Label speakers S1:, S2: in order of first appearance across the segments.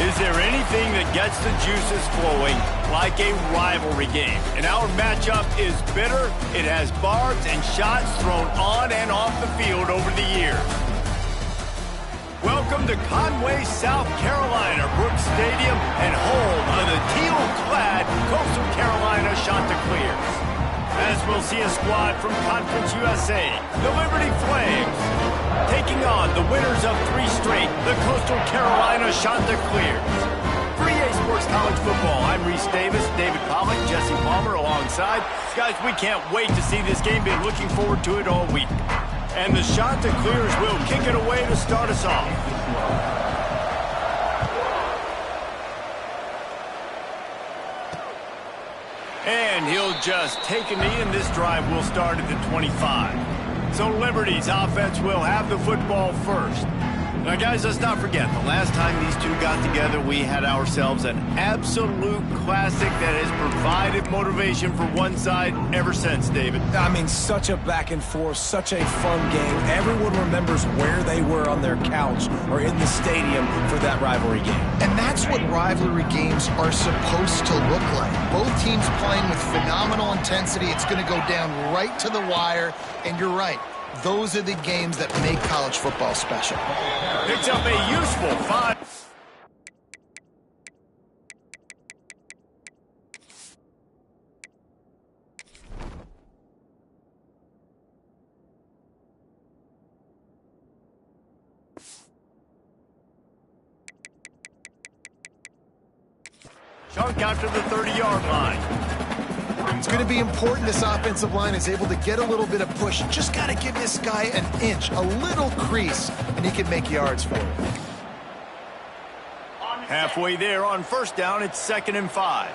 S1: Is there anything that gets the juices flowing like a rivalry game? And our matchup is bitter. It has barbs and shots thrown on and off the field over the years. Welcome to Conway, South Carolina, Brooks Stadium, and home of the teal-clad Coastal Carolina Chanticleers. As we'll see a squad from Conference USA, the Liberty Flames, taking on the winners of 3 straight, the Coastal Carolina Chanticleers. For EA Sports College Football, I'm Reese Davis, David Pollack, Jesse Palmer alongside. Guys, we can't wait to see this game. Been looking forward to it all week. And the Chanticleers will kick it away to start us off. And he'll just take a knee, and this drive will start at the 25. So Liberty's offense will have the football first. Now, guys, let's not forget, the last time these two got together, we had ourselves an absolute classic that has provided motivation for one side ever since, David.
S2: I mean, such a back and forth, such a fun game. Everyone remembers where they were on their couch or in the stadium for that rivalry game.
S3: And that's what rivalry games are supposed to look like. Both teams playing with phenomenal intensity. It's going to go down right to the wire, and you're right. Those are the games that make college football special.
S1: Picks up a useful 5. Chunk out to the 30-yard line.
S3: It's going to be important this offensive line is able to get a little bit of push. Just got to give this guy an inch, a little crease, and he can make yards for it.
S1: Halfway there on first down, it's 2nd and 5.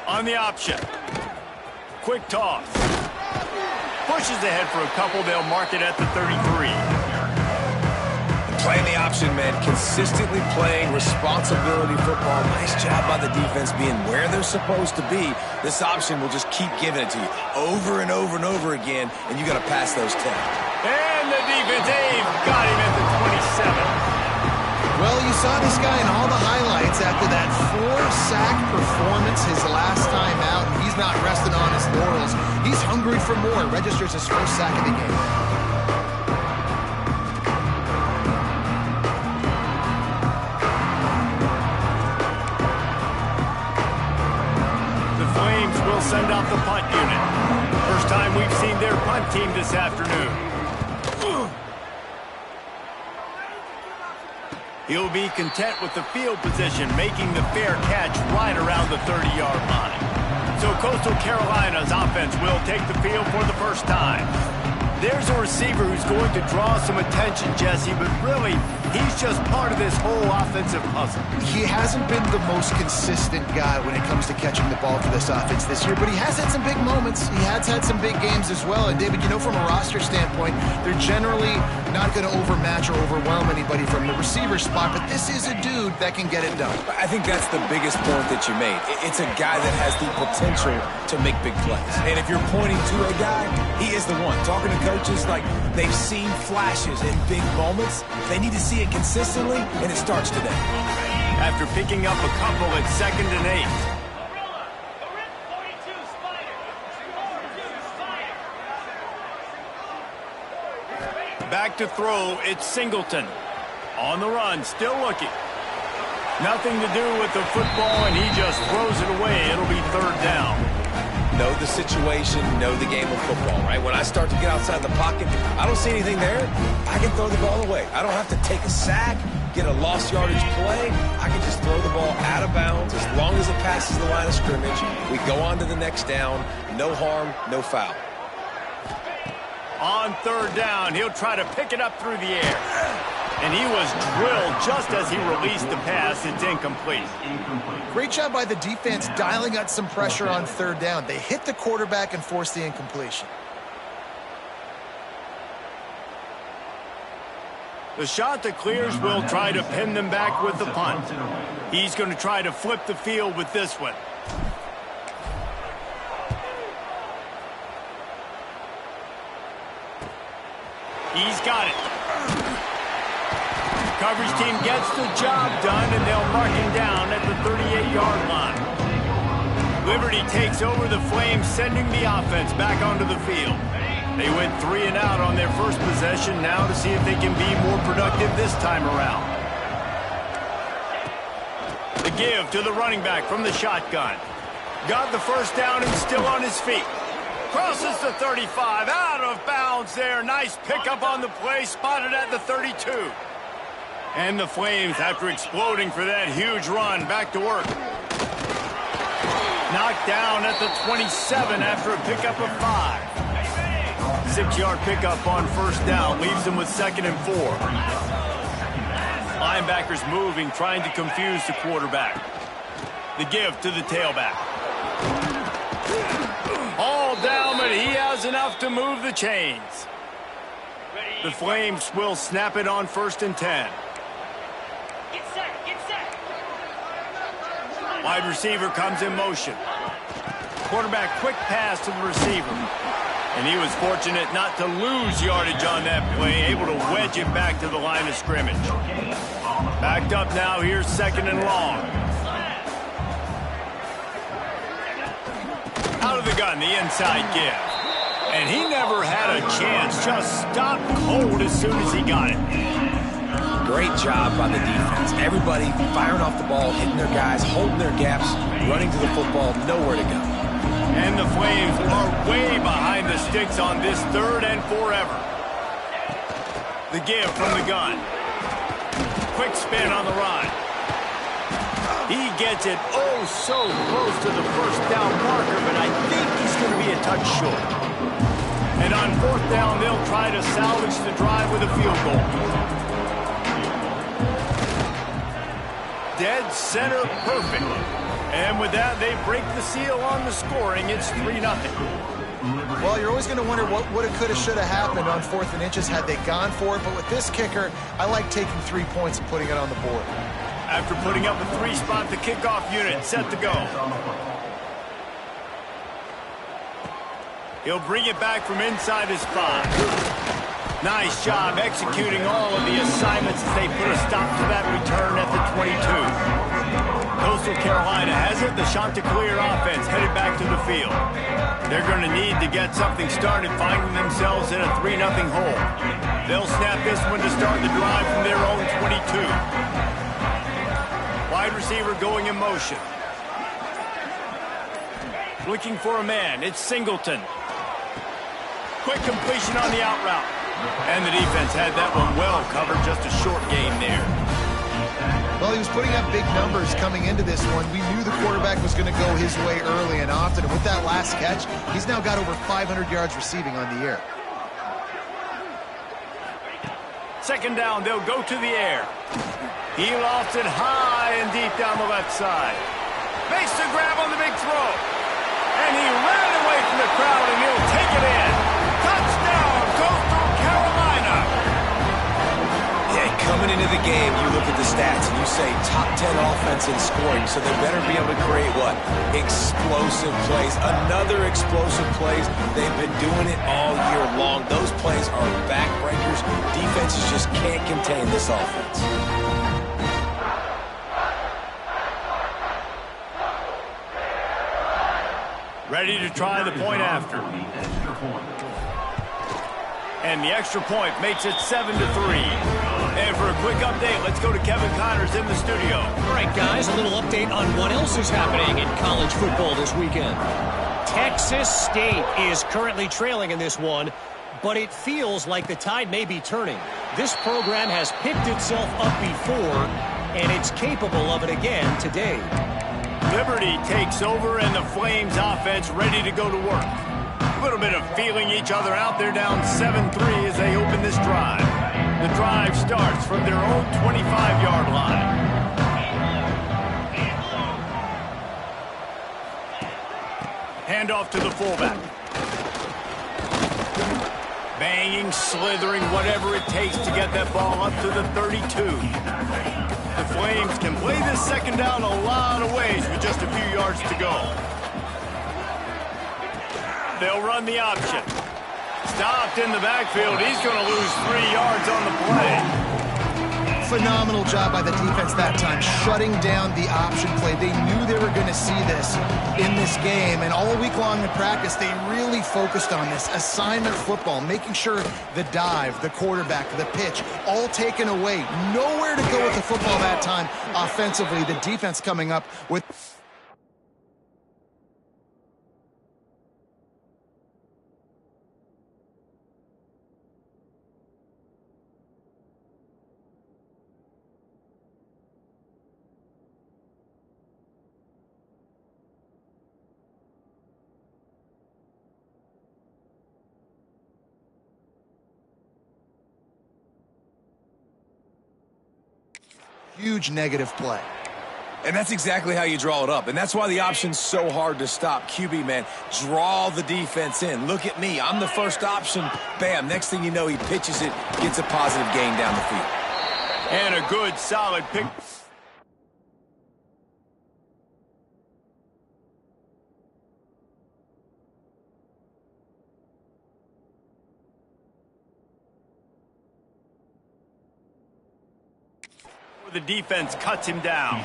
S1: On the option. Quick toss. Pushes ahead for a couple. They'll mark it at the 33.
S2: Playing the option, man. Consistently playing responsibility football. Nice job by the defense being where they're supposed to be. This option will just keep giving it to you over and over and over again, and you got to pass those 10.
S1: And the defense, they've got him at the 27.
S3: Well, you saw this guy in all the highlights after that 4-sack performance his last time out. He's not resting on his laurels. He's hungry for more. Registers his first sack of the game.
S1: Send out the punt unit. First time we've seen their punt team this afternoon. He'll be content with the field position, making the fair catch right around the 30-yard line. So Coastal Carolina's offense will take the field for the first time. There's a receiver who's going to draw some attention, Jesse, but really, he's just part of this whole offensive puzzle.
S3: He hasn't been the most consistent guy when it comes to catching the ball for this offense this year, but he has had some big moments. He has had some big games as well. And, David, you know, from a roster standpoint, they're generally not going to overmatch or overwhelm anybody from the receiver spot, but this is a dude that can get it done.
S2: I think that's the biggest point that you made. It's a guy that has the potential to make big plays. And if you're pointing to a guy, he is the one. Talking to coaches, like, they've seen flashes in big moments. They need to see it consistently, and it starts today.
S1: After picking up a couple at 2nd and 8. Back to throw, it's Singleton. On the run, still looking. Nothing to do with the football, and he just throws it away. It'll be 3rd down.
S2: Know the situation, know the game of football, right? When I start to get outside the pocket, I don't see anything there, I can throw the ball away. I don't have to take a sack, get a lost yardage play. I can just throw the ball out of bounds as long as it passes the line of scrimmage. We go on to the next down. No harm, no foul.
S1: On 3rd down, he'll try to pick it up through the air. And he was drilled just as he released the pass. It's incomplete.
S3: Great job by the defense dialing out some pressure on 3rd down. They hit the quarterback and forced the incompletion.
S1: The Chanticleers will try to pin them back with the punt. He's going to try to flip the field with this one. He's got it. coverage team gets the job done, and they'll mark him down at the 38-yard line. Liberty takes over the Flames, sending the offense back onto the field. They went 3 and out on their first possession, now to see if they can be more productive this time around. The give to the running back from the shotgun. Got the first down and still on his feet. Crosses the 35, out of bounds there. Nice pickup on the play, spotted at the 32. And the Flames, after exploding for that huge run, back to work. Knocked down at the 27 after a pickup of 5. 6-yard pickup on first down leaves them with 2nd and 4. Linebackers moving, trying to confuse the quarterback. The give to the tailback. All down, but he has enough to move the chains. The Flames will snap it on 1st and 10.
S4: Get set.
S1: Wide receiver comes in motion. Quarterback quick pass to the receiver. And he was fortunate not to lose yardage on that play, able to wedge it back to the line of scrimmage. Backed up now, here's 2nd and long. Out of the gun, the inside give. And he never had a chance, just stopped cold as soon as he got it.
S2: Great job by the defense. Everybody firing off the ball, hitting their guys, holding their gaps, running to the football, nowhere to go.
S1: And the Flames are way behind the sticks on this 3rd and forever. The give from the gun. Quick spin on the run. He gets it oh so close to the first down marker, but I think he's going to be a touch short. And on 4th down, they'll try to salvage the drive with a field goal. Dead center perfect. And with that, they break the seal on the scoring. It's 3-0.
S3: Well, you're always going to wonder what woulda, coulda, shoulda happened on 4th and inches had they gone for it. But with this kicker, I like taking 3 points and putting it on the board.
S1: After putting up a 3-spot, the kickoff unit set to go. He'll bring it back from inside his 5. Nice job executing all of the assignments as they put a stop to that return at the 22. Coastal Carolina has it. The Chanticleer offense headed back to the field. They're going to need to get something started, finding themselves in a 3-0 hole. They'll snap this one to start the drive from their own 22. Wide receiver going in motion. Looking for a man. It's Singleton. Quick completion on the out route. And the defense had that one well covered. Just a short gain there.
S3: Well, he was putting up big numbers coming into this one. We knew the quarterback was going to go his way early and often. And with that last catch, he's now got over 500 yards receiving on the year.
S1: 2nd down, they'll go to the air. He lofts it high and deep down the left side. Makes the grab on the big throw. And he ran away from the crowd, and he'll take it in. Touchdown, Coastal Carolina.
S2: Yeah, coming into the game, you look at the stats and you say top 10 offense in scoring, so they better be able to create what? Explosive plays. Another explosive plays. They've been doing it all year long. Those plays are backbreakers. Defenses just can't contain this offense.
S1: Ready to try the point after. And the extra point makes it 7-3. And for a quick update, let's go to Kevin Connors in the studio.
S5: All right, guys, a little update on what else is happening in college football this weekend. Texas State is currently trailing in this one, but it feels like the tide may be turning. This program has picked itself up before, and it's capable of it again today.
S1: Liberty takes over, and the Flames offense ready to go to work. A little bit of feeling each other out. They're down 7-3 as they open this drive. The drive starts from their own 25-yard line. Handoff to the fullback. Banging, slithering, whatever it takes to get that ball up to the 32. The Flames can play this 2nd down a lot of ways with just a few yards to go. They'll run the option. Stopped in the backfield. He's going to lose 3 yards on the play.
S3: Phenomenal job by the defense that time, shutting down the option play. They knew they were going to see this in this game, and all week long in practice, they really focused on this. Assignment football, making sure the dive, the quarterback, the pitch, all taken away. Nowhere to go with the football that time offensively. The defense coming up with... Huge negative play.
S2: And that's exactly how you draw it up. And that's why the option's so hard to stop. QB, man, draw the defense in. Look at me. I'm the first option. Bam. Next thing you know, he pitches it, gets a positive gain down the field.
S1: And a good, solid pick. The defense cuts him down.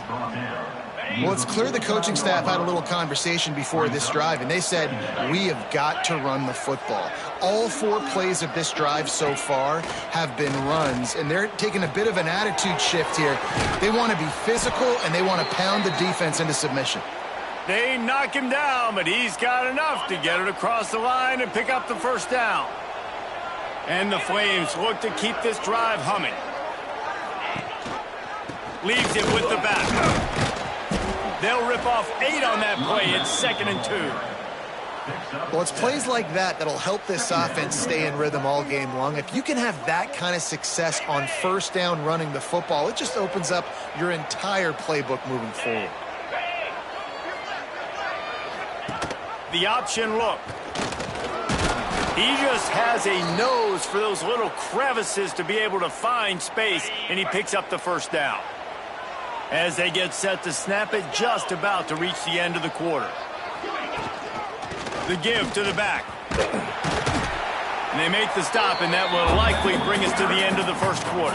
S3: Well, it's clear the coaching staff had a little conversation before this drive, and they said, we have got to run the football. All 4 plays of this drive so far have been runs, and they're taking a bit of an attitude shift here. They want to be physical, and they want to pound the defense into submission.
S1: They knock him down, but he's got enough to get it across the line and pick up the first down. And the Flames look to keep this drive humming. Leaves it with the back. They'll rip off 8 on that play. It's 2nd and 2.
S3: Well, it's plays like that that'll help this offense stay in rhythm all game long. If you can have that kind of success on first down running the football, it just opens up your entire playbook moving forward.
S1: The option look. He just has a nose for those little crevices to be able to find space, and he picks up the first down. As they get set to snap it, just about to reach the end of the quarter. The give to the back. And they make the stop, and that will likely bring us to the end of the first quarter.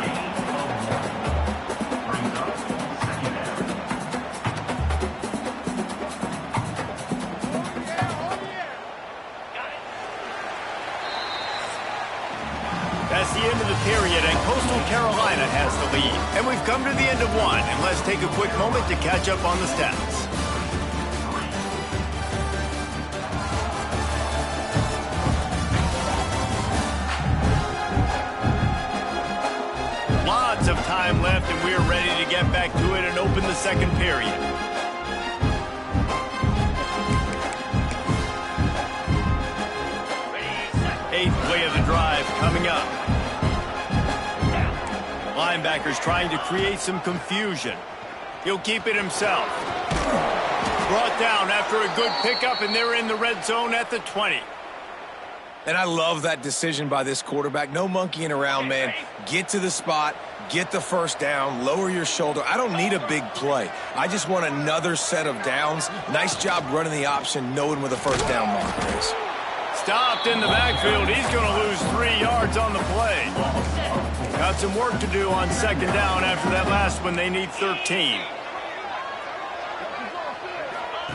S1: That's the end of the period, and Coastal Carolina has the lead. And we've come to the end of one, and let's take a quick moment to catch up on the stats. Lots of time left, and we're ready to get back to it and open the second period. Eighth play of the drive coming up. Linebackers trying to create some confusion. He'll keep it himself. Brought down after a good pickup, and they're in the red zone at the 20.
S2: And I love that decision by this quarterback. No monkeying around, man. Get to the spot, get the first down, lower your shoulder. I don't need a big play. I just want another set of downs. Nice job running the option, knowing where the first down marker is.
S1: Stopped in the backfield. He's going to lose 3 yards on the play. Got some work to do on second down after that last one. They need 13.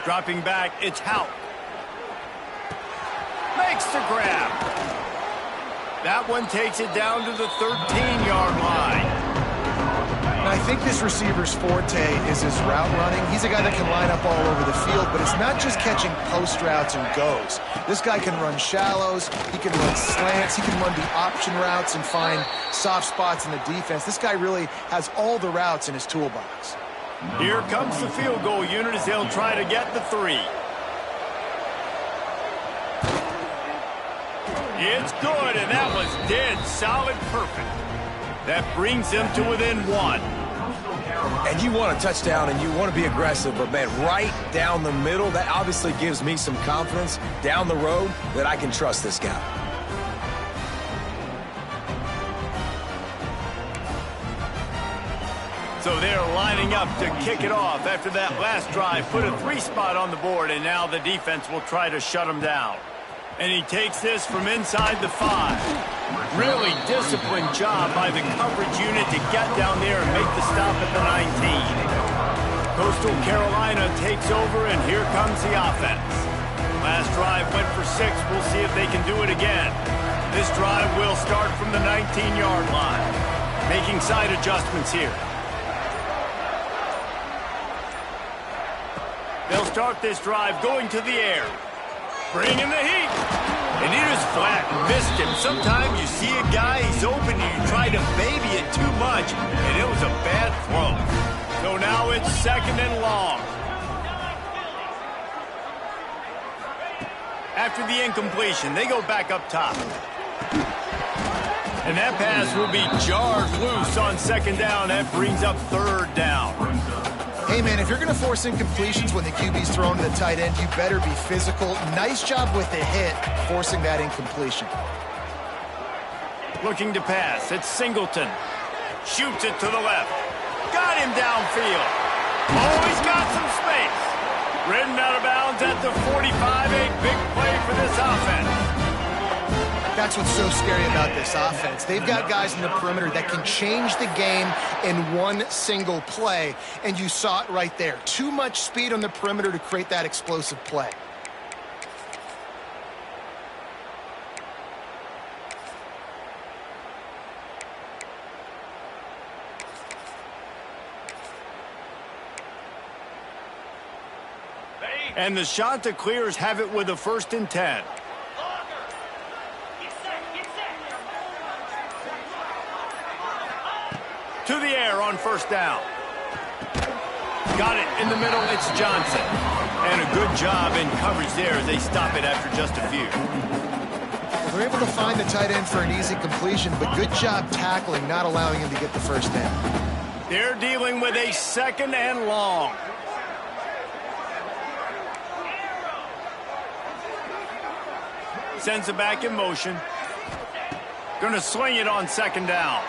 S1: Dropping back, it's Houck. Makes the grab. That one takes it down to the 13-yard line.
S3: And I think this receiver's forte is his route running. He's a guy that can line up all over the field, but it's not just catching post routes and goes. This guy can run shallows, he can run slants, he can run the option routes and find soft spots in the defense. This guy really has all the routes in his toolbox.
S1: Here comes the field goal unit as they'll try to get the 3. It's good, and that was dead solid perfect. That brings them to within 1.
S2: And you want a touchdown and you want to be aggressive, but man, right down the middle, that obviously gives me some confidence down the road that I can trust this guy.
S1: So they're lining up to kick it off after that last drive. Put a 3 spot on the board, and now the defense will try to shut them down. And he takes this from inside the 5. Really disciplined job by the coverage unit to get down there and make the stop at the 19. Coastal Carolina takes over, and here comes the offense. Last drive went for 6. We'll see if they can do it again. This drive will start from the 19-yard line. Making side adjustments here. They'll start this drive going to the air. Bringing the heat. And he just flat missed him. Sometimes you see a guy, he's open, and you try to baby it too much, and it was a bad throw. So now it's 2nd and long. After the incompletion, they go back up top. And that pass will be jarred loose on 2nd down. That brings up 3rd down.
S3: Hey, man, if you're going to force incompletions when the QB's thrown to the tight end, you better be physical. Nice job with the hit, forcing that incompletion.
S1: Looking to pass. It's Singleton. Shoots it to the left. Got him downfield. Oh, he's got some space. Ridden out of bounds at the 45. A big play for this offense.
S3: That's what's so scary about this offense. They've got guys in the perimeter that can change the game in one single play, and you saw it right there. Too much speed on the perimeter to create that explosive play.
S1: And the Chanticleers have it with a 1st and 10. To the air on 1st down. Got it in the middle. It's Johnson. And a good job in coverage there as they stop it after just a few.
S3: Well, they're able to find the tight end for an easy completion, but good job tackling, not allowing him to get the 1st down.
S1: They're dealing with a 2nd and long. Sends it back in motion. Going to swing it on 2nd down.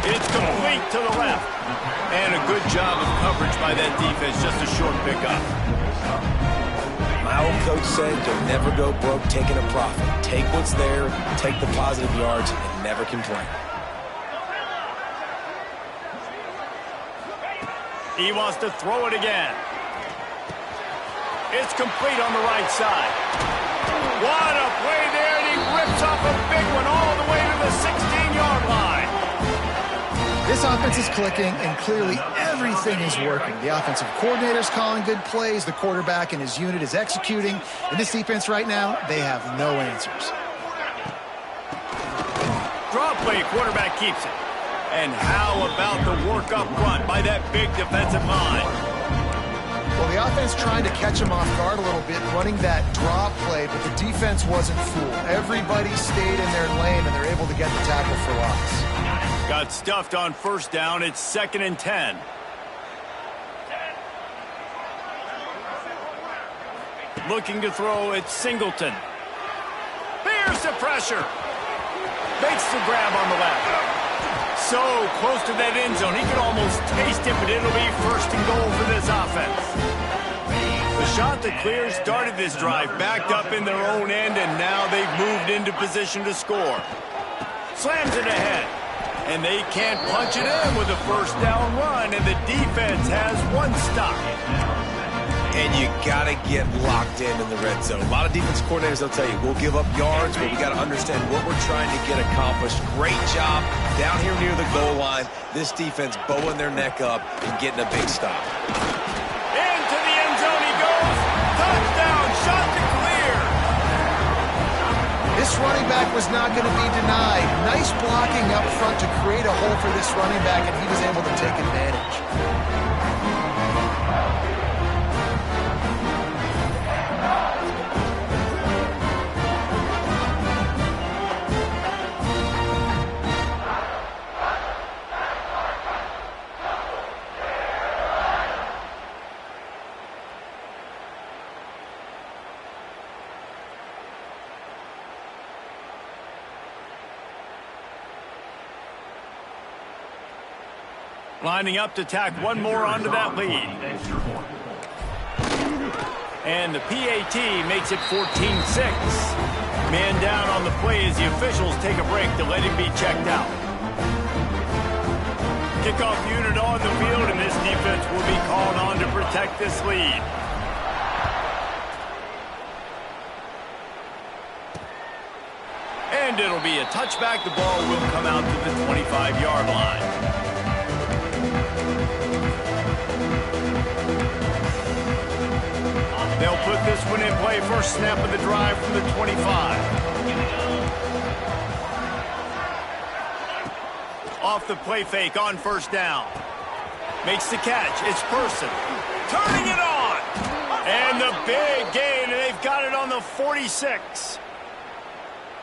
S1: It's complete to the left. And a good job of coverage by that defense. Just a short pickup.
S2: My old coach said you'll never go broke taking a profit. Take what's there, take the positive yards, and never complain.
S1: He wants to throw it again. It's complete on the right side. What a play there, and he rips off a big one all the way to the 16-yard line.
S3: This offense is clicking, and clearly everything is working. The offensive coordinator's calling good plays. The quarterback and his unit is executing. And this defense right now, they have no answers.
S1: Draw play, quarterback keeps it. And how about the work up front by that big defensive line?
S3: Well, the offense trying to catch him off guard a little bit, running that draw play, but the defense wasn't fooled. Everybody stayed in their lane, and they're able to get the tackle for loss.
S1: Got stuffed on 1st down. It's 2nd and 10. Looking to throw, it's Singleton. Bears the pressure. Makes the grab on the left. So close to that end zone. He could almost taste it, but it'll be 1st and goal for this offense. The Chanticleers started this drive backed up in their own end, and now they've moved into position to score. Slams it ahead. And they can't punch it in with a 1st down run, and the defense has one stop.
S2: And you got to get locked in the red zone. A lot of defense coordinators, they'll tell you, we'll give up yards, but we got to understand what we're trying to get accomplished. Great job down here near the goal line. This defense bowing their neck up and getting a big stop.
S1: Into the end zone he goes. Touchdown, Chanticleer.
S3: This running back was not going to be denied. Nice blocking up front to create a hole for this running back, and he was able to take advantage.
S1: Lining up to tack one more onto that lead. And the PAT makes it 14-6. Man down on the play as the officials take a break to let him be checked out. Kickoff unit on the field, and this defense will be called on to protect this lead. And it'll be a touchback. The ball will come out to the 25-yard line. They'll put this one in play. First snap of the drive from the 25. Off the play fake on first down. Makes the catch. It's Person. Turning it on. And the big gain, and they've got it on the 46.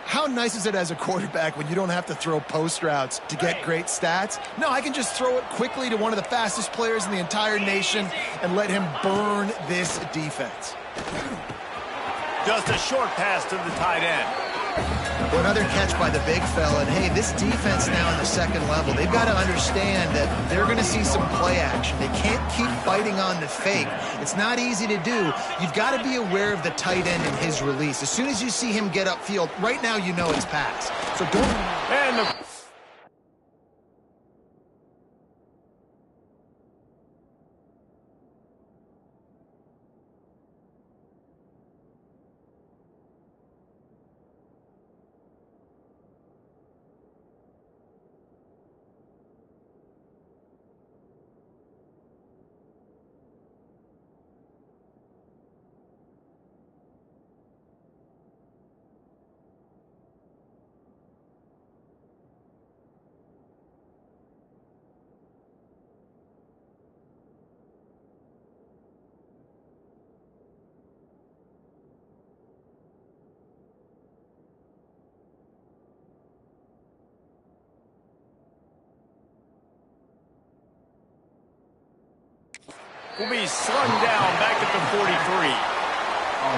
S3: How nice is it as a quarterback when you don't have to throw post routes to get great stats? No, I can just throw it quickly to one of the fastest players in the entire nation and let him burn this defense.
S1: Just a short pass to the tight end.
S3: Well, another catch by the big fella. And, hey, this defense now in the second level, they've got to understand that they're going to see some play action. They can't keep biting on the fake. It's not easy to do. You've got to be aware of the tight end and his release. As soon as you see him get upfield, right now you know it's pass. So don't...
S1: And the... will be slung down back at the 43.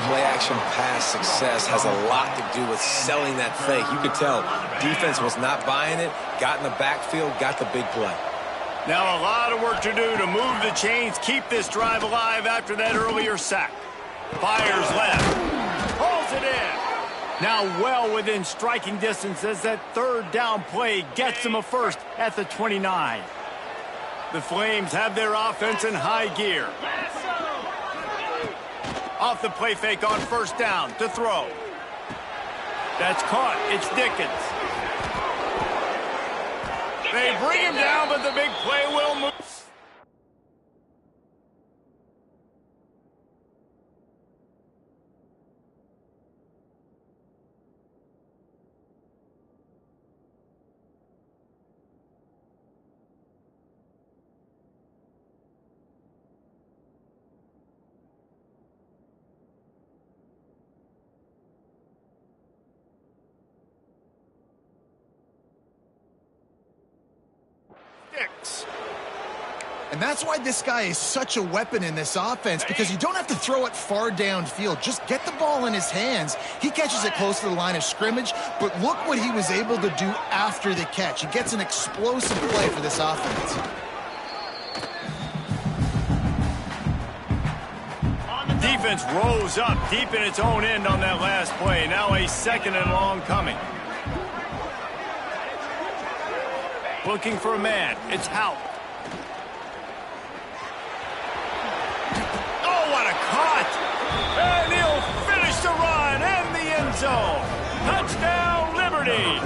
S2: Play-action pass success has a lot to do with selling that fake. You could tell defense was not buying it, got in the backfield, got the big play.
S1: Now a lot of work to do to move the chains, keep this drive alive after that earlier sack. Fires left. Pulls it in. Now well within striking distance as that third down play gets them a first at the 29. The Flames have their offense in high gear. Off the play fake on first down to throw. That's caught. It's Dickens. They bring him down, but the big play will move.
S3: And that's why this guy is such a weapon in this offense, because you don't have to throw it far downfield. Just get the ball in his hands. He catches it close to the line of scrimmage, but look what he was able to do after the catch. He gets an explosive play for this offense.
S1: Defense rose up deep in its own end on that last play. Now a second and long coming. Looking for a man. It's Houck. Oh, what a cut! And he'll finish the run and the end zone. Touchdown, Liberty!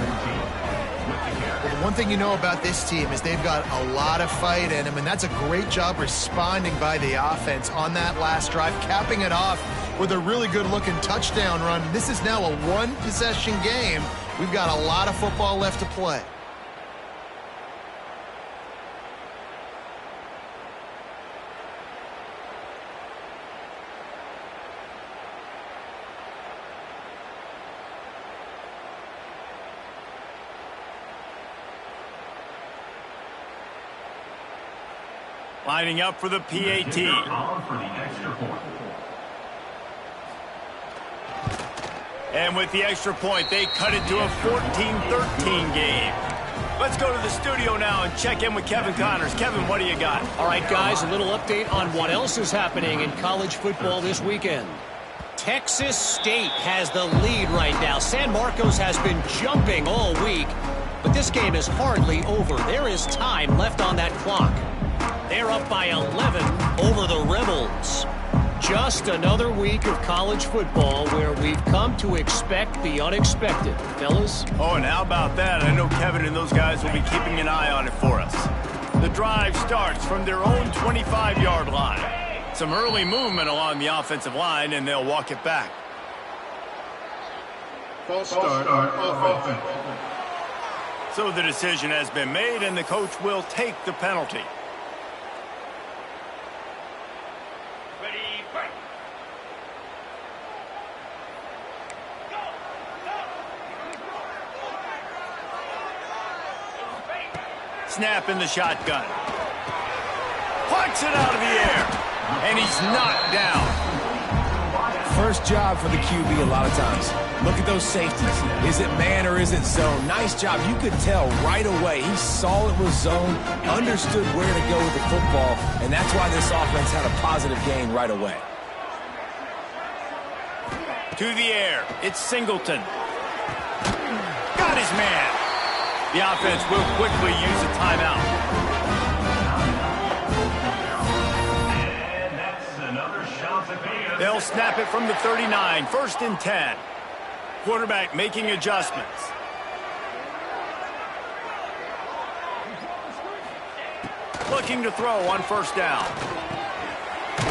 S3: Well, the one thing you know about this team is they've got a lot of fight in them, and that's a great job responding by the offense on that last drive, capping it off with a really good-looking touchdown run. This is now a one-possession game. We've got a lot of football left to play.
S1: Lining up for the PAT. And with the extra point, they cut it to a 14-13 game. Let's go to the studio now and check in with Kevin Connors. Kevin, what do you got?
S5: All right, guys, a little update on what else is happening in college football this weekend. Texas State has the lead right now. San Marcos has been jumping all week, but this game is hardly over. There is time left on that clock. They're up by 11 over the Rebels. Just another week of college football where we've come to expect the unexpected. Fellas?
S1: Oh, and how about that? I know Kevin and those guys will be keeping an eye on it for us. The drive starts from their own 25-yard line. Some early movement along the offensive line, and they'll walk it back.
S6: False start on offense.
S1: So the decision has been made, and the coach will take the penalty.
S4: Ready, break. Go, go.
S1: Snap in the shotgun. Plucks it out of the air. And he's knocked down.
S2: First job for the QB a lot of times. Look at those safeties. Is it man or is it zone? Nice job. You could tell right away. He saw it was zone, understood where to go with the football, and that's why this offense had a positive gain right away.
S1: To the air. It's Singleton. Got his man. The offense will quickly use a timeout. They'll snap it from the 39, 1st and 10. Quarterback making adjustments. Looking to throw on 1st down.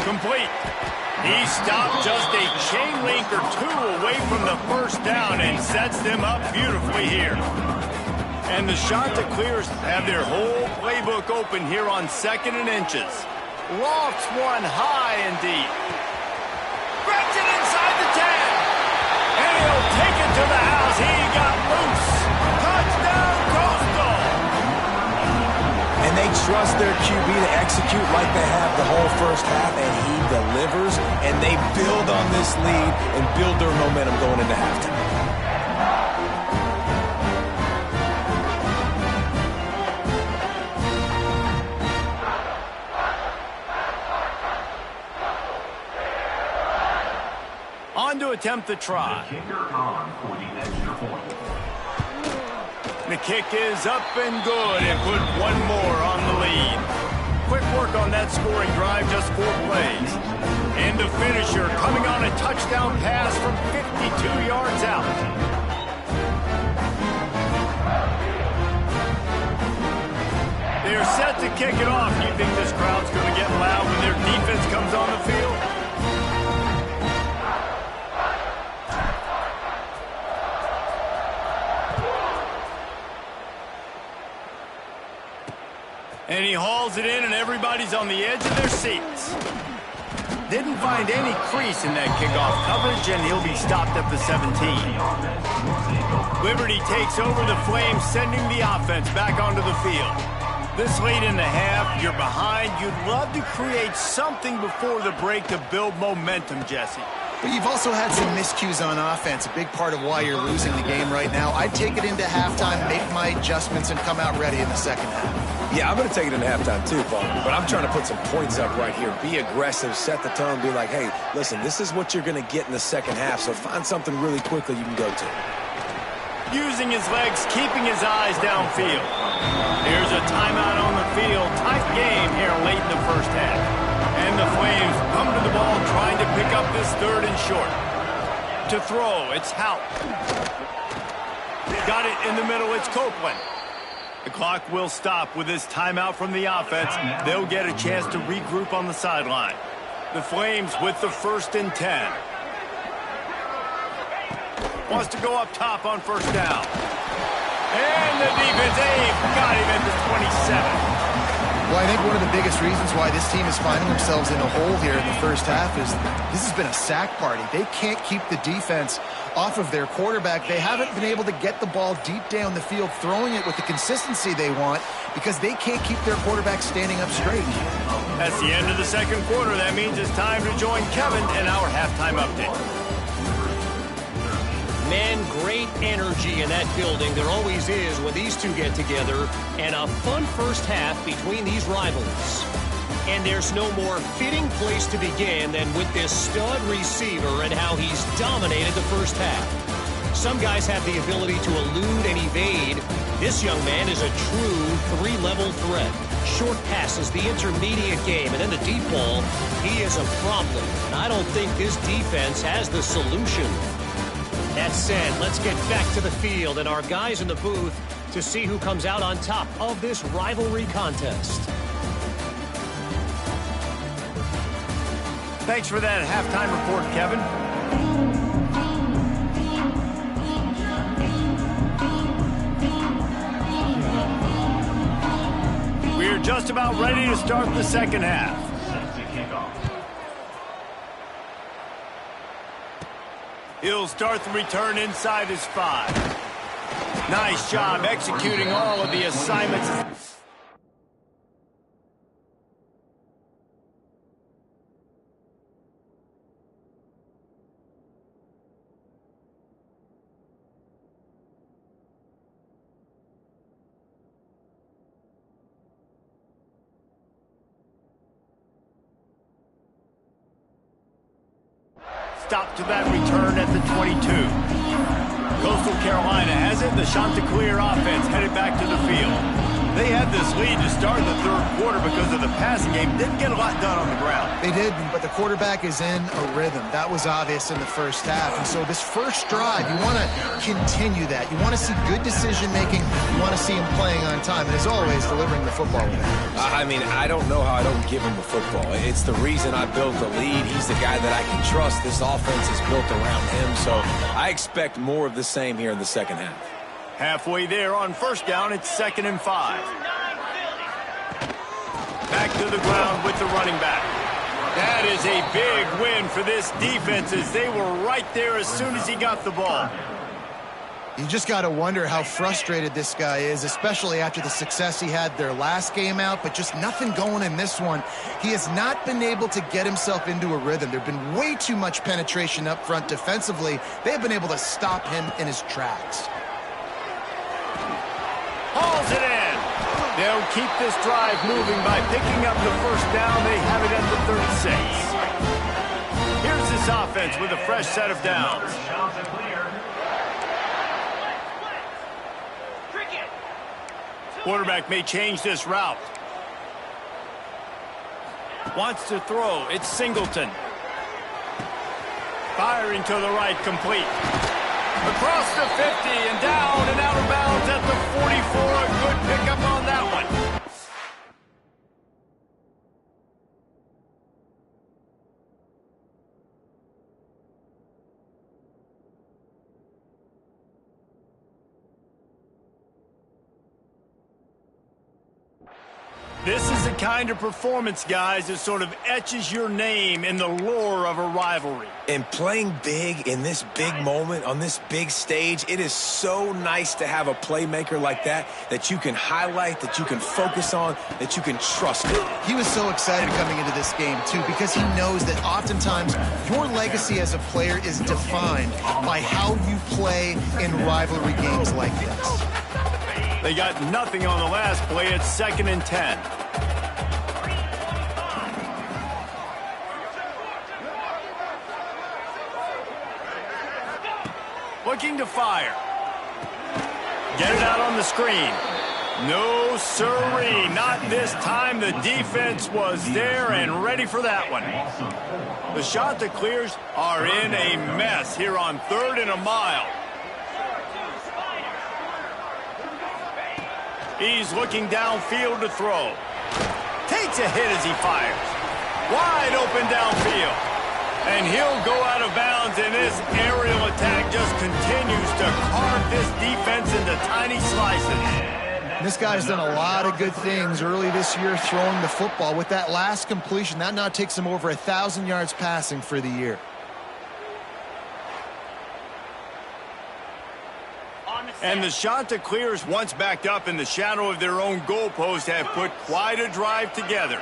S1: Complete. He stopped just a chain link or two away from the 1st down and sets them up beautifully here. And the Chanticleers have their whole playbook open here on 2nd and inches. Lofts one high and deep. Grabs it inside the 10. And he'll take it to the house. He got loose. Touchdown, Coastal.
S2: And they trust their QB to execute like they have the whole first half, and he delivers, and they build on this lead and build their momentum going into halftime.
S1: On to attempt the try. The kick is up and good and put one more on the lead. Quick work on that scoring drive, just 4 plays. And the finisher coming on a touchdown pass from 52 yards out. They're set to kick it off. You think this crowd's going to get loud when their defense comes on the field? And he hauls it in, and everybody's on the edge of their seats. Didn't find any crease in that kickoff coverage, and he'll be stopped at the 17. Liberty takes over the Flames, sending the offense back onto the field. This late in the half, you're behind. You'd love to create something before the break to build momentum, Jesse.
S3: But you've also had some miscues on offense, a big part of why you're losing the game right now. I'd take it into halftime, make my adjustments, and come out ready in the second half.
S2: Yeah, I'm going to take it in halftime too, Paul. But I'm trying to put some points up right here. Be aggressive, set the tone, be like, hey, listen, this is what you're going to get in the second half, so find something really quickly you can go to.
S1: Using his legs, keeping his eyes downfield. Here's a timeout on the field. Tight game here late in the first half. And the Flames come to the ball trying to pick up this 3rd and short. To throw, it's Houck. Got it in the middle, it's Copeland. The clock will stop with this timeout from the offense. They'll get a chance to regroup on the sideline. The Flames with the 1st and 10. Wants to go up top on 1st down. And the defense, got him at the 27.
S3: Well, I think one of the biggest reasons why this team is finding themselves in a hole here in the first half is this has been a sack party. They can't keep the defense off of their quarterback. They haven't been able to get the ball deep down the field, throwing it with the consistency they want because they can't keep their quarterback standing up straight.
S1: That's the end of the 2nd quarter. That means it's time to join Kevin in our halftime update.
S5: Man, great energy in that building. There always is when these two get together. And a fun first half between these rivals. And there's no more fitting place to begin than with this stud receiver and how he's dominated the first half. Some guys have the ability to elude and evade. This young man is a true three-level threat. Short passes, the intermediate game, and then the deep ball. He is a problem, and I don't think this defense has the solution. That said, let's get back to the field and our guys in the booth to see who comes out on top of this rivalry contest.
S1: Thanks for that halftime report, Kevin. We're just about ready to start the second half. He'll start the return inside his 5. Nice job executing all of the assignments. Stop to that return at the 22. Coastal Carolina has it. The Chanticleer offense headed back to the field. They had this lead to start the third quarter because of the passing game. Didn't get a lot done on the ground.
S3: They did, but the quarterback is in a rhythm. That was obvious in the first half. And so this first drive, you want to continue that. You want to see good decision-making. You want to see him playing on time. And as always, delivering the football with it.
S2: I mean, I don't know how I don't give him the football. It's the reason I built the lead. He's the guy that I can trust. This offense is built around him. So I expect more of the same here in the second half.
S1: Halfway there on first down, it's 2nd and 5. Back to the ground with the running back. That is a big win for this defense as they were right there as soon as he got the ball.
S3: You just got to wonder how frustrated this guy is, especially after the success he had their last game out, but just nothing going in this one. He has not been able to get himself into a rhythm. There have been way too much penetration up front defensively. They have been able to stop him in his tracks.
S1: Hauls it in. They'll keep this drive moving by picking up the first down. They have it at the 36. Here's this offense with a fresh set of downs. Quarterback may change this route. Wants to throw. It's Singleton. Firing to the right, complete. Across the 50 and down and out of bounds at the 44. A good pickup on that one. This is the kind of performance, guys, that sort of etches your name in the lore of a rivalry.
S2: And playing big in this big moment, on this big stage, it is so nice to have a playmaker like that that you can highlight, that you can focus on, that you can trust it.
S3: He was so excited coming into this game, too, because he knows that oftentimes your legacy as a player is defined by how you play in rivalry games like this.
S1: They got nothing on the last play. It's 2nd and 10. Looking to fire. Get it out on the screen. No sirree, not this time. The defense was there and ready for that one. The Chanticleers are in a mess here on 3rd and a mile. He's looking downfield to throw. Takes a hit as he fires. Wide open downfield. And he'll go out of bounds, and this aerial attack just continues to carve this defense into tiny slices.
S3: This guy's done a lot of good things early this year throwing the football. With that last completion, that now takes him over 1,000 yards passing for the year.
S1: And the Chanticleers, once backed up in the shadow of their own goalpost, have put quite a drive together.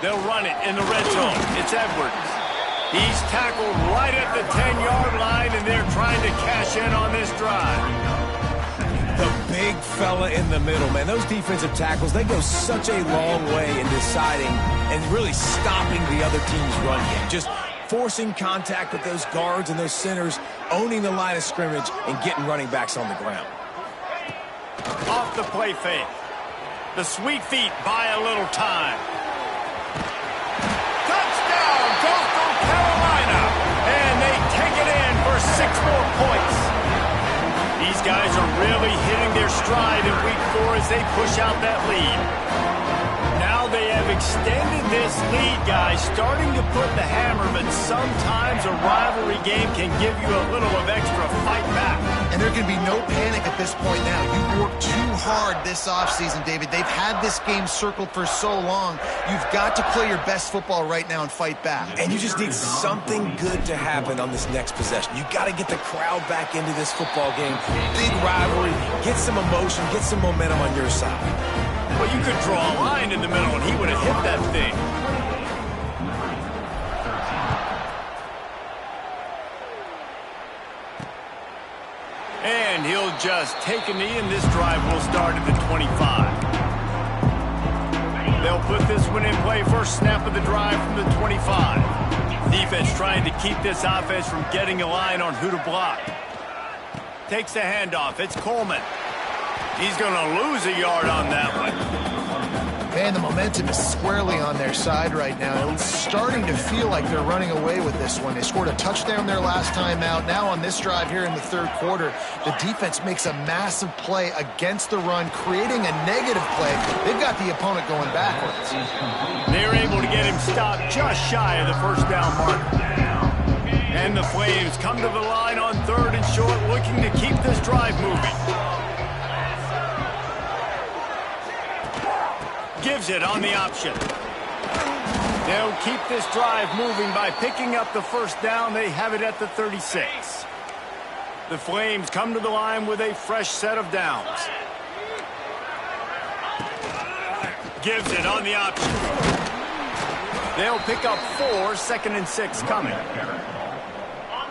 S1: They'll run it in the red zone. It's Edwards. He's tackled right at the 10-yard line, and they're trying to cash in on this drive.
S2: The big fella in the middle, man. Those defensive tackles, they go such a long way in deciding and really stopping the other team's run game. Just forcing contact with those guards and those centers, owning the line of scrimmage, and getting running backs on the ground.
S1: Off the play fake. The sweet feet buy a little time. Touchdown, Coastal Carolina. And they take it in for 6 more points. These guys are really hitting their stride in week 4 as they push out that lead. Now they have extended this lead, guys, starting to put the hammer, but sometimes a rivalry game can give you a little of extra fight back.
S3: And there can be no panic at this point now. You worked too hard this offseason, David. They've had this game circled for so long. You've got to play your best football right now and fight back.
S2: And you just need something good to happen on this next possession. You got to get the crowd back into this football game. Big rivalry, get some emotion, get some momentum on your side.
S1: Well, you could draw a line in the middle and he would have hit that thing. And he'll just take a knee, and this drive will start at the 25. They'll put this one in play first snap of the drive from the 25. Defense trying to keep this offense from getting a line on who to block. Takes the handoff. It's Coleman. He's going to lose a yard on that one.
S3: Man, the momentum is squarely on their side right now. It's starting to feel like they're running away with this one. They scored a touchdown their last time out. Now on this drive here in the 3rd quarter, the defense makes a massive play against the run, creating a negative play. They've got the opponent going backwards.
S1: They're able to get him stopped just shy of the first down marker. And the Flames come to the line on 3rd and short, looking to keep this drive moving. Gives it on the option. They'll keep this drive moving by picking up the first down. They have it at the 36. The Flames come to the line with a fresh set of downs. Gives it on the option. They'll pick up 4, 2nd and 6 coming.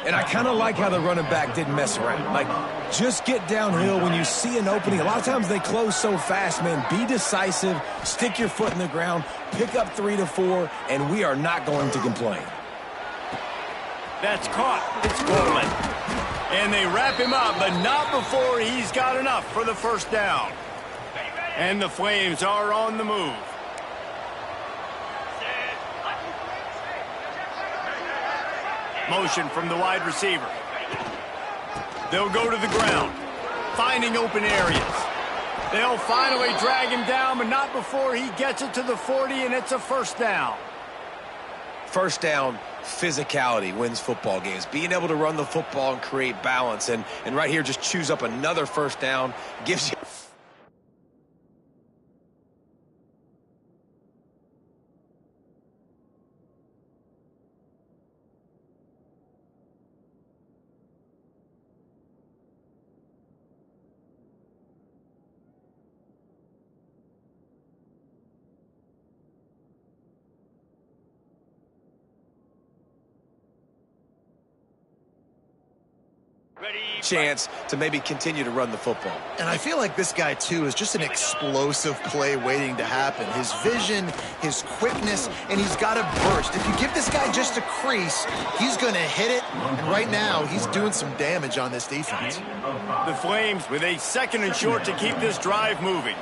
S2: And I kind of like how the running back didn't mess around. Like, just get downhill when you see an opening. A lot of times they close so fast, man. Be decisive, stick your foot in the ground, pick up 3 to 4, and we are not going to complain.
S1: That's caught. It's Coleman. And they wrap him up, but not before he's got enough for the first down. And the Flames are on the move. Motion from the wide receiver. They'll go to the ground, finding open areas. They'll finally drag him down, but not before he gets it to the 40, and it's a first down.
S2: First down, physicality wins football games. Being able to run the football and create balance. And right here, just choose up another first down. Gives you... chance to maybe continue to run the football.
S3: And I feel like this guy, too, is just an explosive play waiting to happen. His vision, his quickness, and he's got a burst. If you give this guy just a crease, he's going to hit it. And right now, he's doing some damage on this defense.
S1: The Flames with a 2nd and short to keep this drive moving.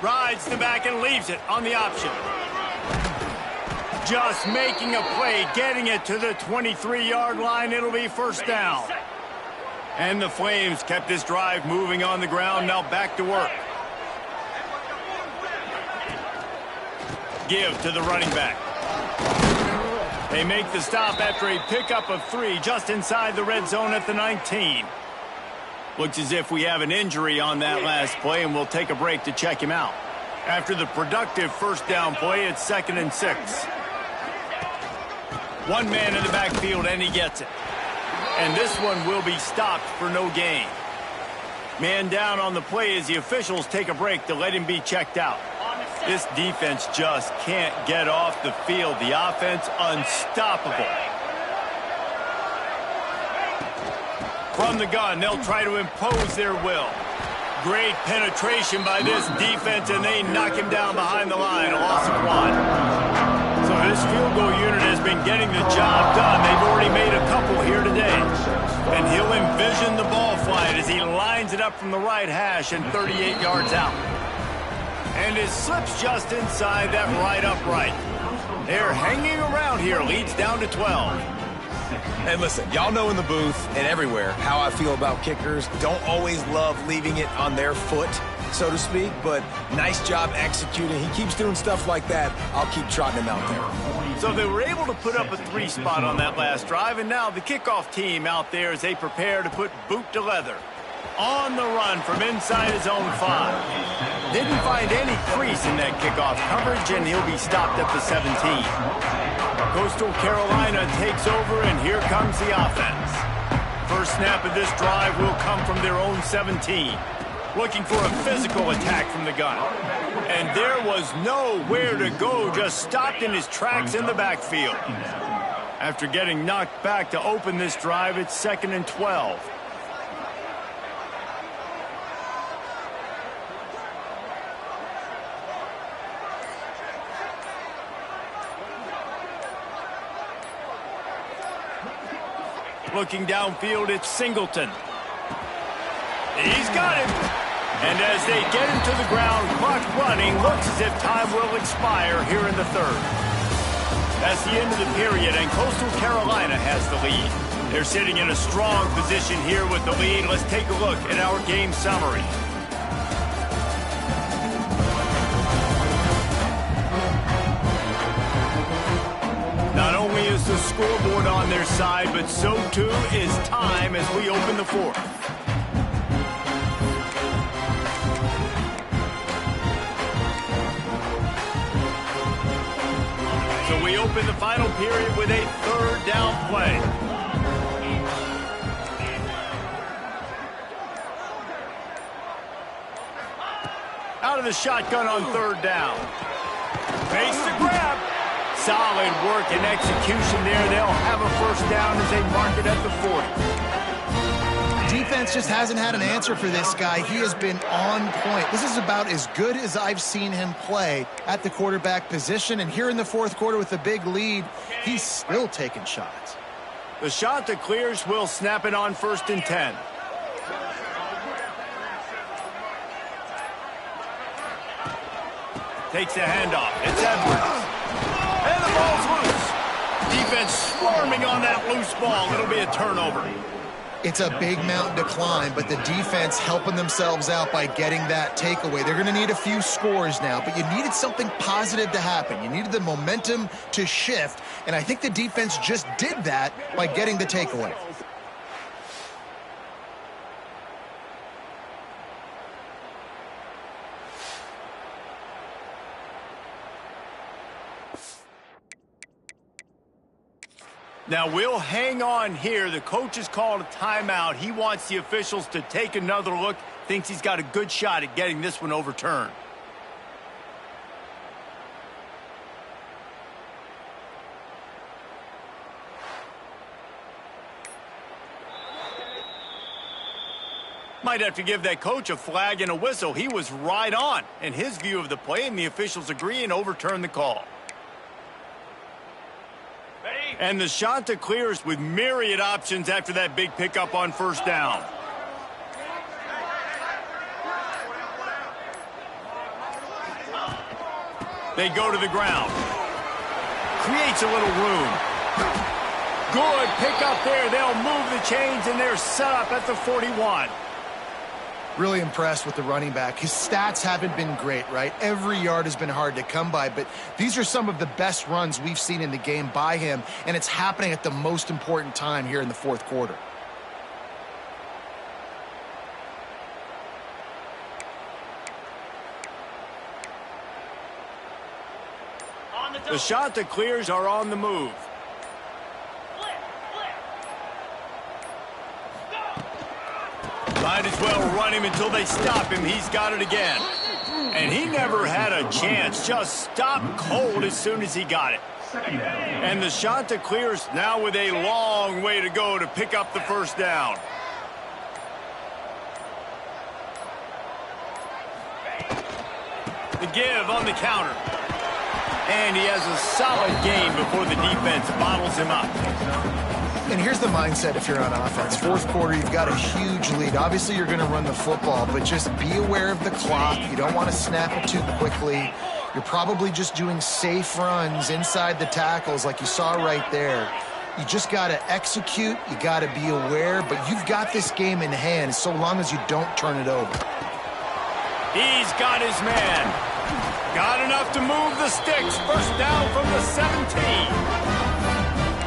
S1: Rides the back and leaves it on the option. Just making a play, getting it to the 23-yard line. It'll be first down. And the Flames kept this drive moving on the ground. Now back to work. Give to the running back. They make the stop after a pickup of 3 just inside the red zone at the 19. Looks as if we have an injury on that last play, and we'll take a break to check him out. After the productive first down play, it's 2nd and 6. One man in the backfield, and he gets it. And this one will be stopped for no gain. Man down on the play as the officials take a break to let him be checked out. This defense just can't get off the field. The offense unstoppable. From the gun, they'll try to impose their will. Great penetration by this defense, and they knock him down behind the line. A loss of 1. So this field goal unit has been getting the job done. They've already made a couple here today. And he'll envision the ball flight as he lines it up from the right hash and 38 yards out. And it slips just inside that right upright. They're hanging around here. Leads down to 12.
S2: Hey, listen, y'all know in the booth and everywhere how I feel about kickers. Don't always love leaving it on their foot, so to speak, but nice job executing. He keeps doing stuff like that. I'll keep trotting him out there.
S1: So they were able to put up a 3 spot on that last drive, and now the kickoff team out there as they prepare to put boot to leather. On the run from inside his own 5. Didn't find any crease in that kickoff coverage, and he'll be stopped at the 17. Coastal Carolina takes over, and here comes the offense. First snap of this drive will come from their own 17. Looking for a physical attack from the gun. And there was nowhere to go, just stopped in his tracks in the backfield. After getting knocked back to open this drive, it's 2nd and 12. Looking downfield, it's Singleton. He's got him. And as they get him to the ground, clock running, looks as if time will expire here in the 3rd. That's the end of the period, and Coastal Carolina has the lead. They're sitting in a strong position here with the lead. Let's take a look at our game summary. Not only is the scoreboard on their side, but so too is time as we open the 4th. So we open the final period with a 3rd down play. Out of the shotgun on 3rd down. Face the grab. Solid work and execution there. They'll have a 1st down as they mark it at the 40.
S3: Defense just hasn't had an answer for this guy. He has been on point. This is about as good as I've seen him play at the quarterback position. And here in the 4th quarter with a big lead, he's still taking shots.
S1: The shot that clears will snap it on 1st and 10. Takes the handoff. It's Edwards. And the ball's loose. Defense swarming on that loose ball. It'll be a turnover.
S3: It's a big mountain to climb, but the defense helping themselves out by getting that takeaway. They're going to need a few scores now, but you needed something positive to happen. You needed the momentum to shift, and I think the defense just did that by getting the takeaway.
S1: Now, we'll hang on here. The coach has called a timeout. He wants the officials to take another look. Thinks he's got a good shot at getting this one overturned. Might have to give that coach a flag and a whistle. He was right on in his view of the play, and the officials agree and overturn the call. And the shot that clears with myriad options after that big pickup on 1st down. They go to the ground. Creates a little room. Good pickup there. They'll move the chains, and they're set up at the 41.
S3: Really impressed with the running back. His stats haven't been great, right? Every yard has been hard to come by, but these are some of the best runs we've seen in the game by him, and it's happening at the most important time here in the 4th quarter.
S1: The shot that clears are on the move. Might as well run him until they stop him. He's got it again. And he never had a chance. Just stopped cold as soon as he got it. And the Chanticleers now with a long way to go to pick up the first down. The give on the counter. And he has a solid gain before the defense bottles him up.
S3: And here's the mindset if you're on offense. Fourth quarter, you've got a huge lead. Obviously, you're going to run the football, but just be aware of the clock. You don't want to snap it too quickly. You're probably just doing safe runs inside the tackles like you saw right there. You just got to execute. You got to be aware, but you've got this game in hand so long as you don't turn it over.
S1: He's got his man. Got enough to move the sticks. First down from the 17.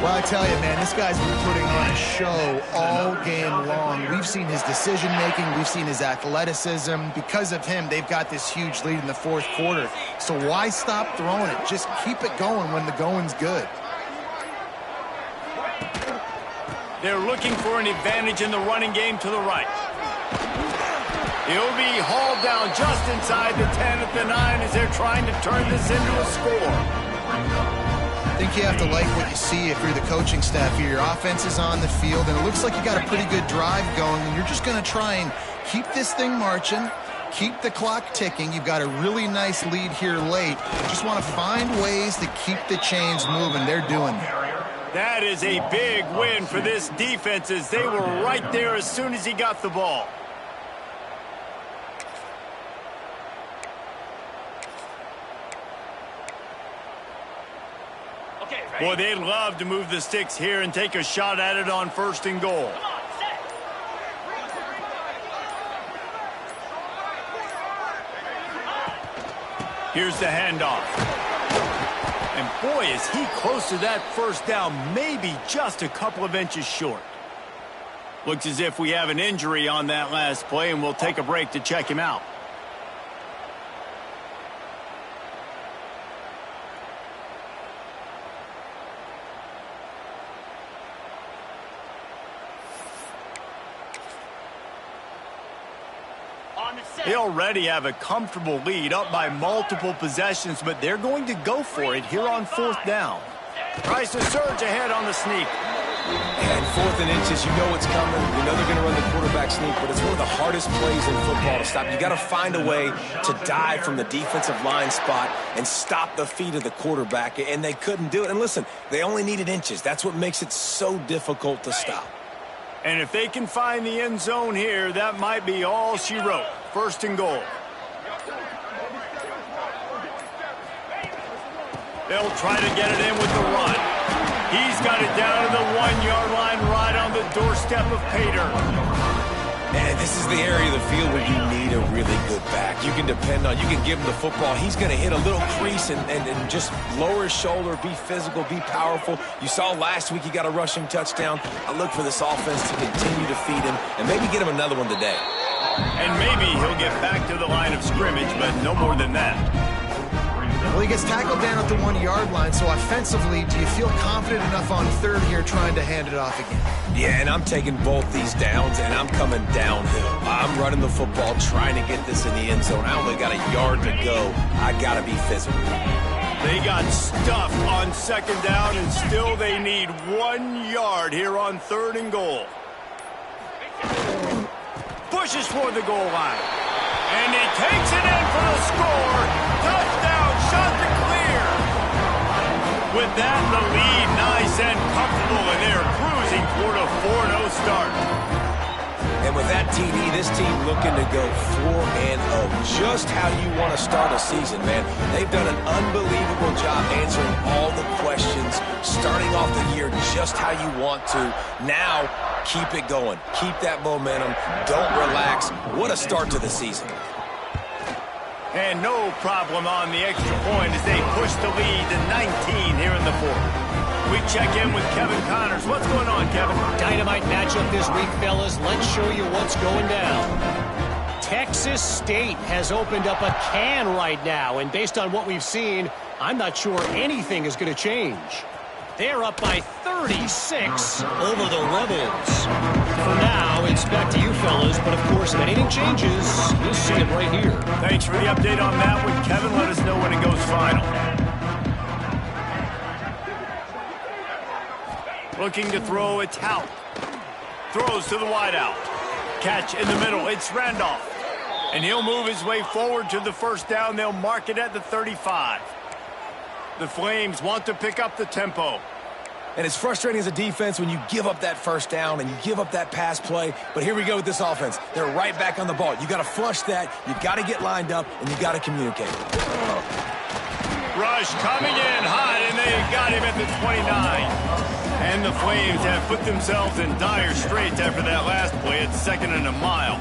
S3: Well, I tell you, man, this guy's been putting on a show all game long. We've seen his decision-making. We've seen his athleticism. Because of him, they've got this huge lead in the fourth quarter. So why stop throwing it? Just keep it going when the going's good.
S1: They're looking for an advantage in the running game to the right. He'll be hauled down just inside the 10 at the 9 as they're trying to turn this into a score.
S3: I think you have to like what you see if you're the coaching staff here. Your offense is on the field, and it looks like you got a pretty good drive going, and you're just going to try and keep this thing marching, keep the clock ticking. You've got a really nice lead here late. You just want to find ways to keep the chains moving. They're doing that.
S1: That is a big win for this defense as they were right there as soon as he got the ball. Boy, they'd love to move the sticks here and take a shot at it on first and goal. Here's the handoff. And boy, is he close to that first down, maybe just a couple of inches short. Looks as if we have an injury on that last play, and we'll take a break to check him out. They already have a comfortable lead, up by multiple possessions, but they're going to go for it here on fourth down. Tries to surge ahead on the sneak.
S2: And fourth and inches, you know it's coming. You know they're going to run the quarterback sneak, but it's one of the hardest plays in football to stop. You got to find a way to dive from the defensive line spot and stop the feet of the quarterback, and they couldn't do it. And listen, they only needed inches. That's what makes it so difficult to stop.
S1: And if they can find the end zone here, that might be all she wrote. First and goal. They'll try to get it in with the run. He's got it down to the 1-yard line right on the doorstep of Pater.
S2: And this is the area of the field where you need a really good back. You can depend on, you can give him the football. He's going to hit a little crease and just lower his shoulder, be physical, be powerful. You saw last week he got a rushing touchdown. I look for this offense to continue to feed him and maybe get him another one today.
S1: And maybe he'll get back to the line of scrimmage, but no more than that.
S3: Well, he gets tackled down at the 1-yard line, so offensively, do you feel confident enough on third here trying to hand it off again?
S2: Yeah, and I'm taking both these downs, and I'm coming downhill. I'm running the football, trying to get this in the end zone. I only got a yard to go. I got to be physical.
S1: They got stuffed on second down, and still they need 1 yard here on third and goal. Pushes for the goal line. And he takes it in for the score. Touchdown, Chanticleer. With that, the lead nice and comfortable, and they're cruising toward a 4-0 start.
S2: And with that TD, this team looking to go 4-0. Just how you want to start a season, man. They've done an unbelievable job answering all the questions, starting off the year just how you want to. Now, keep it going. Keep that momentum. Don't relax. What a start to the season.
S1: And no problem on the extra point as they push the lead to 19 here in the fourth. We check in with Kevin Connors. What's going on, Kevin?
S5: Dynamite matchup this week, fellas. Let's show you what's going down. Texas State has opened up a can right now, and based on what we've seen, I'm not sure anything is going to change. They're up by 36 over the Rebels. For now, it's back to you fellas, but of course, if anything changes, you'll see it right here.
S1: Thanks for the update on that one, Kevin. Let us know when it goes final. Looking to throw, it's Hout. Throws to the wideout. Catch in the middle, it's Randolph. And he'll move his way forward to the first down. They'll mark it at the 35. The Flames want to pick up the tempo.
S2: And it's frustrating as a defense when you give up that first down and you give up that pass play. But here we go with this offense. They're right back on the ball. You got to flush that. You got to get lined up, and you got to communicate.
S1: Rush coming in hot, and they got him at the 29. And the Flames have put themselves in dire straits after that last play. It's 2nd and a mile.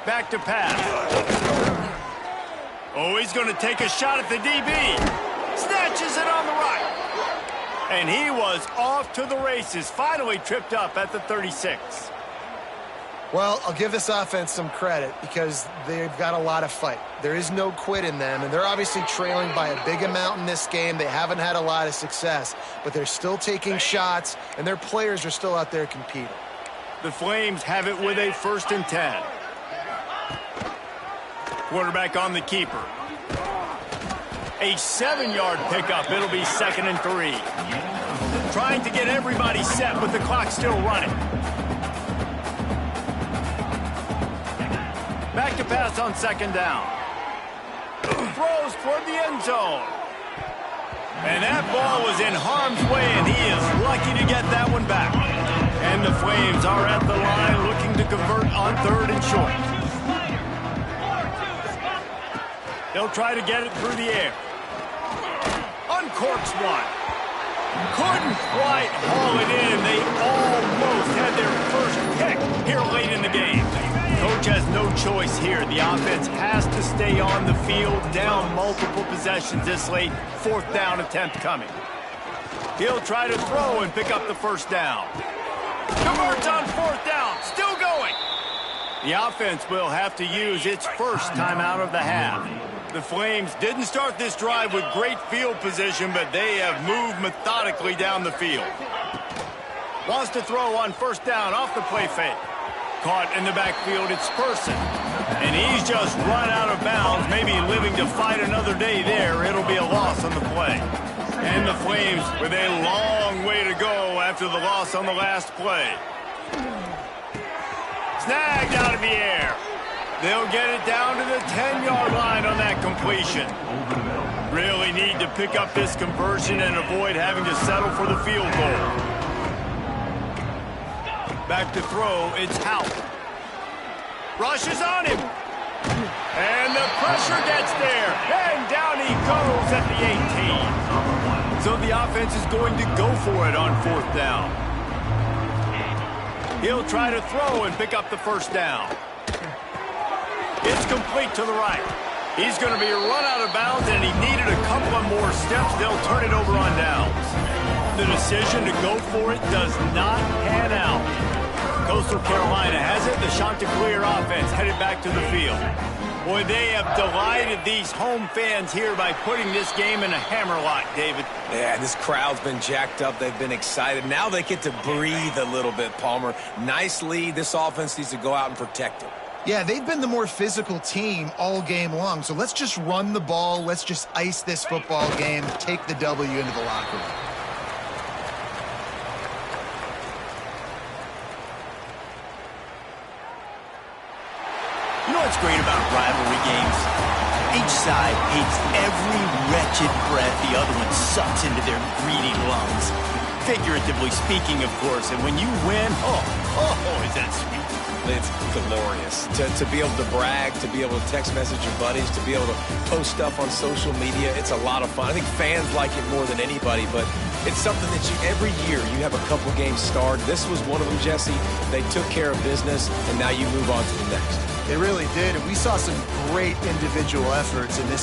S1: Back to pass. Oh, he's going to take a shot at the DB. Snatches it on the right. And he was off to the races. Finally tripped up at the 36.
S3: Well, I'll give this offense some credit because they've got a lot of fight. There is no quit in them, and they're obviously trailing by a big amount in this game. They haven't had a lot of success, but they're still taking shots, and their players are still out there competing.
S1: The Flames have it with a 1st and 10. Quarterback on the keeper. A 7-yard pickup. It'll be 2nd and 3. Trying to get everybody set with the clock still running. Back to pass on 2nd down. Throws toward the end zone. And that ball was in harm's way, and he is lucky to get that one back. And the Flames are at the line looking to convert on 3rd and short. They'll try to get it through the air. Uncorks one. Couldn't quite haul it in. They almost had their first pick here late in the game. Coach has no choice here. The offense has to stay on the field, down multiple possessions this late. 4th down attempt coming. He'll try to throw and pick up the 1st down. Converts on 4th down. Still going. The offense will have to use its first timeout of the half. The Flames didn't start this drive with great field position, but they have moved methodically down the field. Wants to throw on 1st down off the play fake. Caught in the backfield, it's Person. And he's just run out of bounds, maybe living to fight another day there. It'll be a loss on the play. And the Flames with a long way to go after the loss on the last play. Snagged out of the air. They'll get it down to the 10-yard line on that completion. Really need to pick up this conversion and avoid having to settle for the field goal. Back to throw, it's Hout. Rushes on him. And the pressure gets there. And down he goes at the 18. So the offense is going to go for it on 4th down. He'll try to throw and pick up the 1st down. It's complete to the right. He's going to be run out of bounds, and he needed a couple of more steps. They'll turn it over on downs. The decision to go for it does not pan out. Coastal Carolina has it. The Chanticleer offense headed back to the field. Boy, they have delighted these home fans here by putting this game in a hammerlock, David.
S2: Yeah, this crowd's been jacked up. They've been excited. Now they get to breathe a little bit, Palmer. Nice lead. This offense needs to go out and protect it.
S3: Yeah, they've been the more physical team all game long. So let's just run the ball. Let's just ice this football game, take the W into the locker room.
S1: You know what's great about rivalry games? Each side hates every wretched breath the other one sucks into their greedy lungs. Figuratively speaking, of course. And when you win, oh, is that sweet.
S2: It's glorious to be able to brag, to be able to text message your buddies, to be able to post stuff on social media. It's a lot of fun. I think fans like it more than anybody, but it's something that every year you have a couple games starred. This was one of them, Jesse. They took care of business, and now you move on to the next.
S3: They really did, and we saw some great individual efforts in this